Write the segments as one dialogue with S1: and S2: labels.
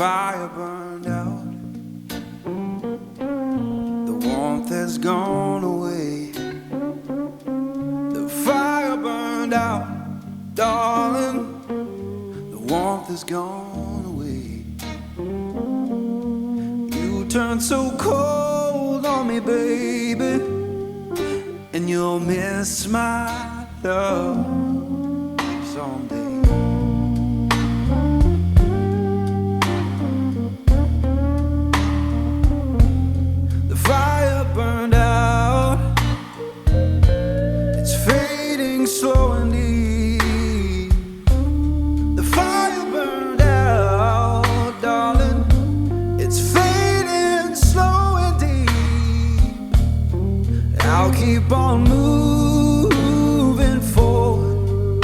S1: fire burned out, the warmth has gone away. The fire burned out, darling, the warmth has gone away. You turned so cold on me, baby, and you'll miss my love someday. The fire burned out, it's fading slow and deep. The fire burned out, darling, it's fading slow and deep. I'll keep on moving forward,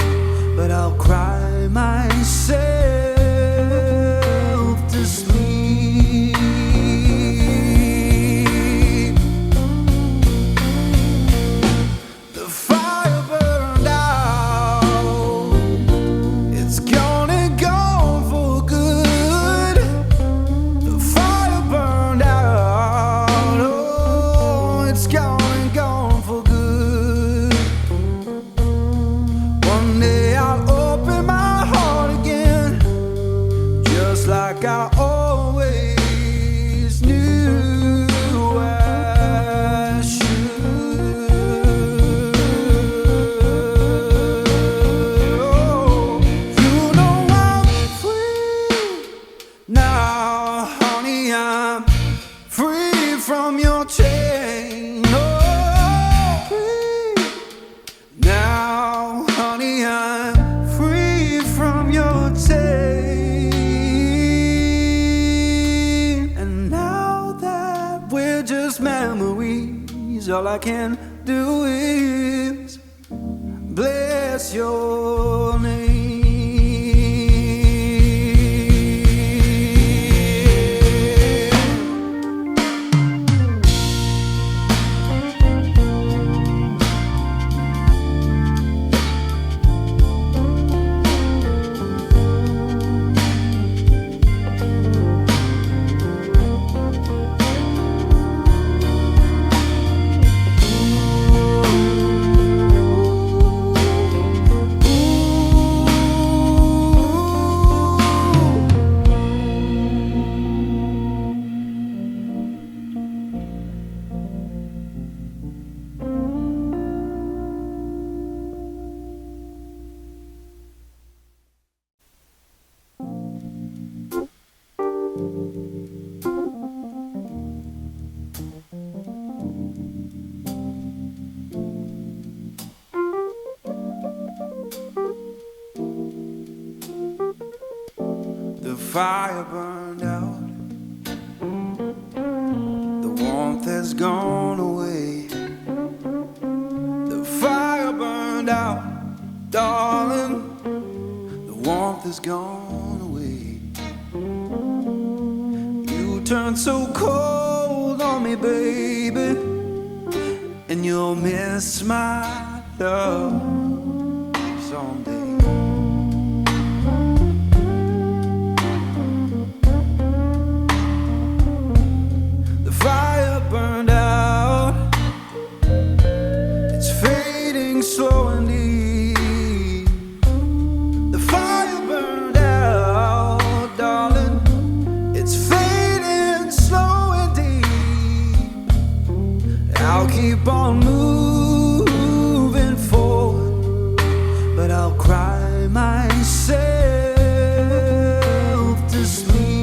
S1: but I'll cry myself to sleep. The fire burned out, it's gone and gone for good. The fire burned out, oh, it's gone and gone for good. One day I'll open my heart again, just like I always knew I should. Oh, you know I'm free now, honey, I'm free from your chain. Oh, free now, honey, I'm free from your chain. And now that we're just memories, all I can do is bless your name. The fire burned out, the warmth has gone away. The fire burned out, darling, the warmth has gone away. You turned so cold on me, baby, and you'll miss my love someday. Fire burned out, it's fading slow and deep. The fire burned out, darling, it's fading slow and deep. I'll keep on moving forward, but I'll cry myself to sleep.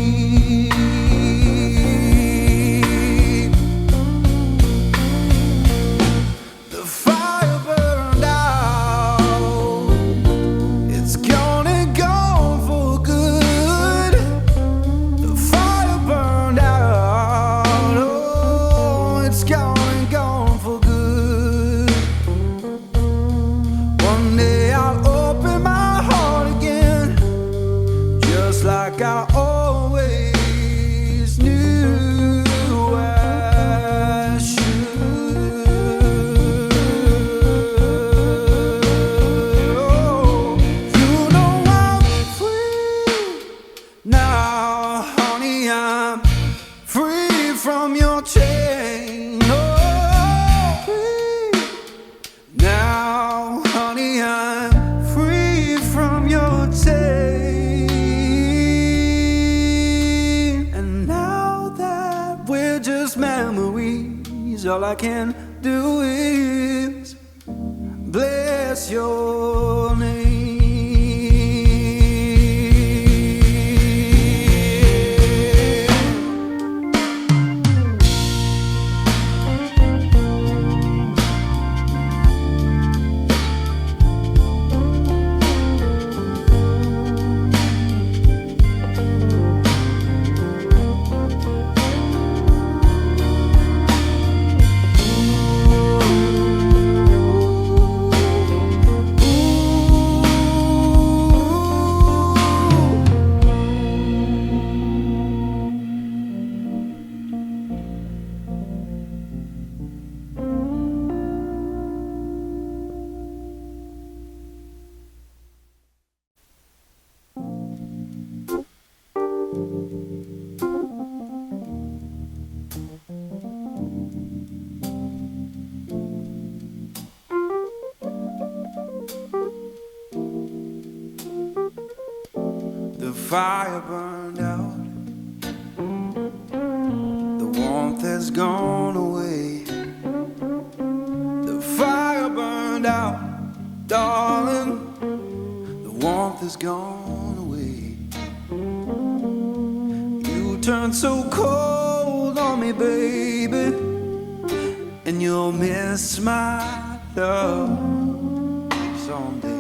S1: Like I always knew I should. Oh, you know I'm free now. all I can do is bless your name. The fire burned out, the warmth has gone away. The fire burned out, darling, the warmth has gone away. You turned so cold on me, baby, and you'll miss my love someday.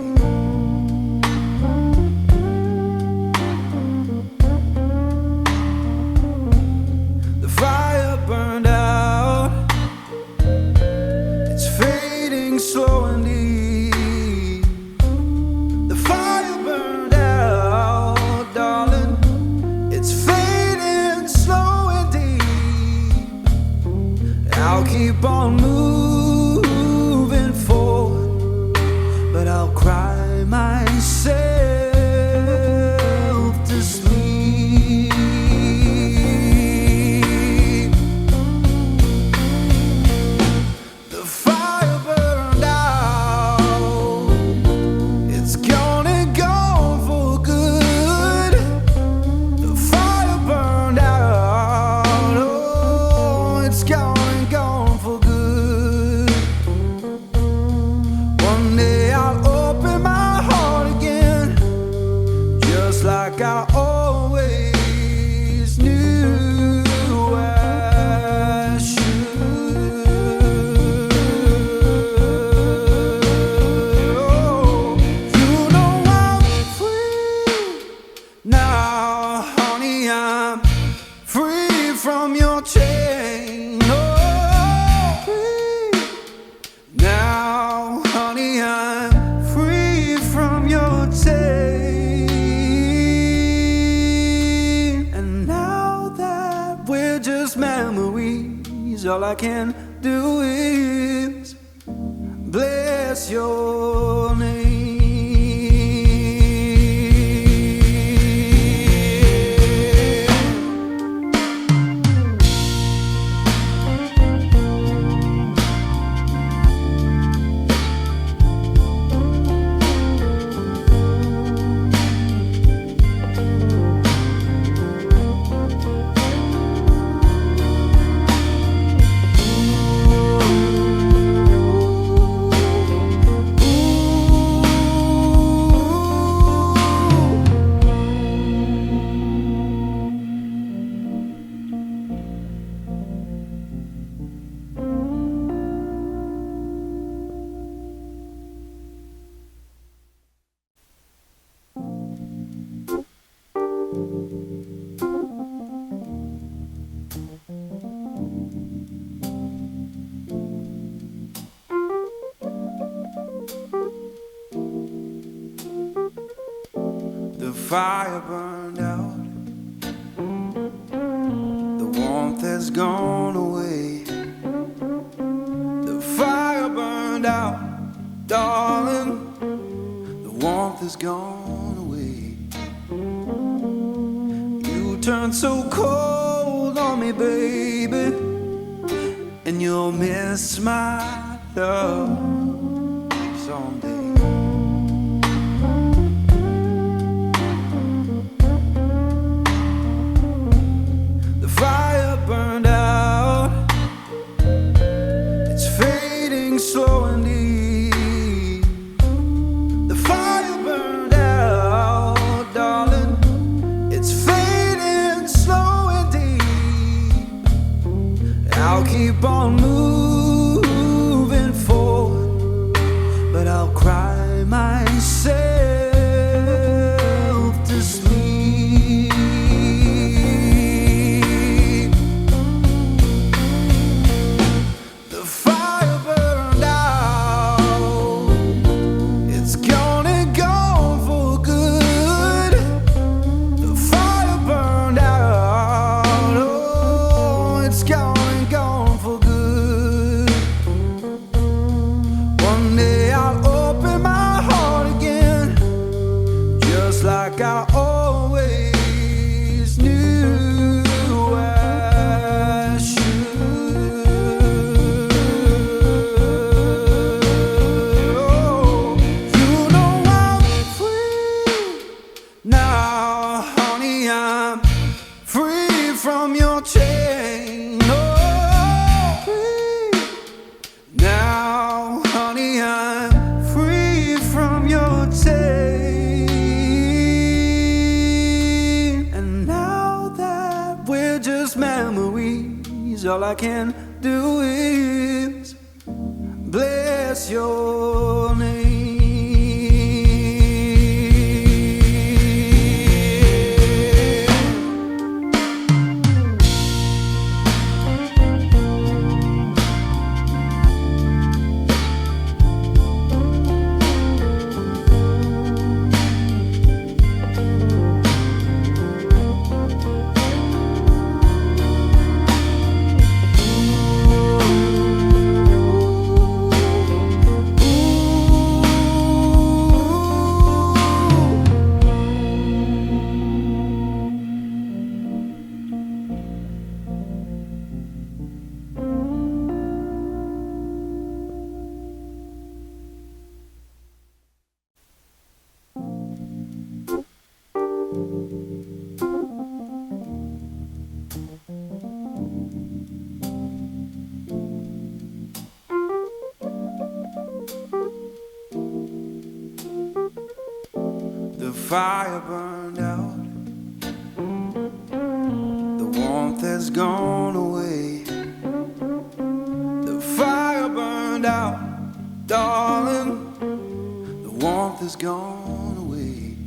S1: Burned out, it's fading slow and deep. The fire burned out, darling, it's fading slow and deep. I'll keep on moving forward, but I'll cry myself to sleep. Like I always knew I should. Oh, you know I'm free now, honey. I'm free from your chain. Oh, free now, honey. I'm free from your chain. Just memories, all I can do is bless your name. The fire burned out, the warmth has gone away. The fire burned out, darling, the warmth has gone away. You turned so cold on me, baby, and you'll miss my love someday. The fire burned out, all I can do is bless your name. The fire burned out, the warmth has gone away. The fire burned out, darling, the warmth has gone away.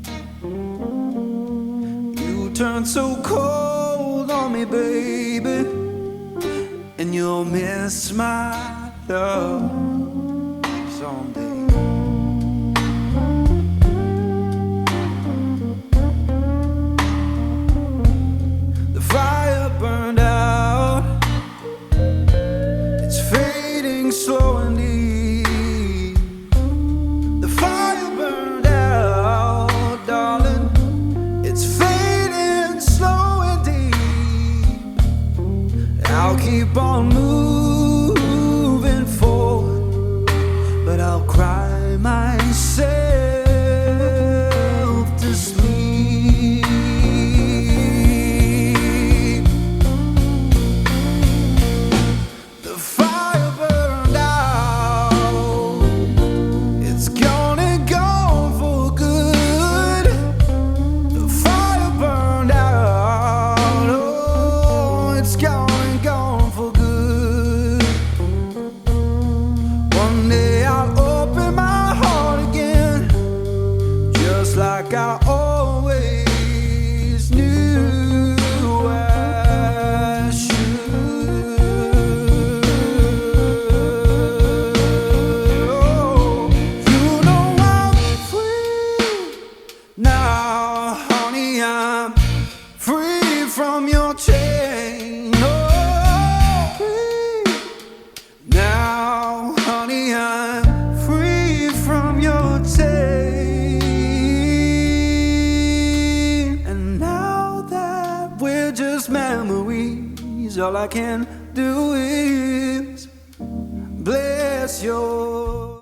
S1: You turned so cold on me, baby, and you'll miss my love someday. Slow and deep. The fire burned out, darling. It's fading slow and deep. I'll keep on moving forward, but I'll cry myself to sleep. The fire burned out. It's gonna go for good. The fire burned out. Oh, it's gone for good. One day I'll open my heart again, just like I always knew I should. Oh, you know I'm free now, honey. I'm free from your chain. Oh, free now, honey. I'm free from your chain. And now that we're just memories, all I can do is bless your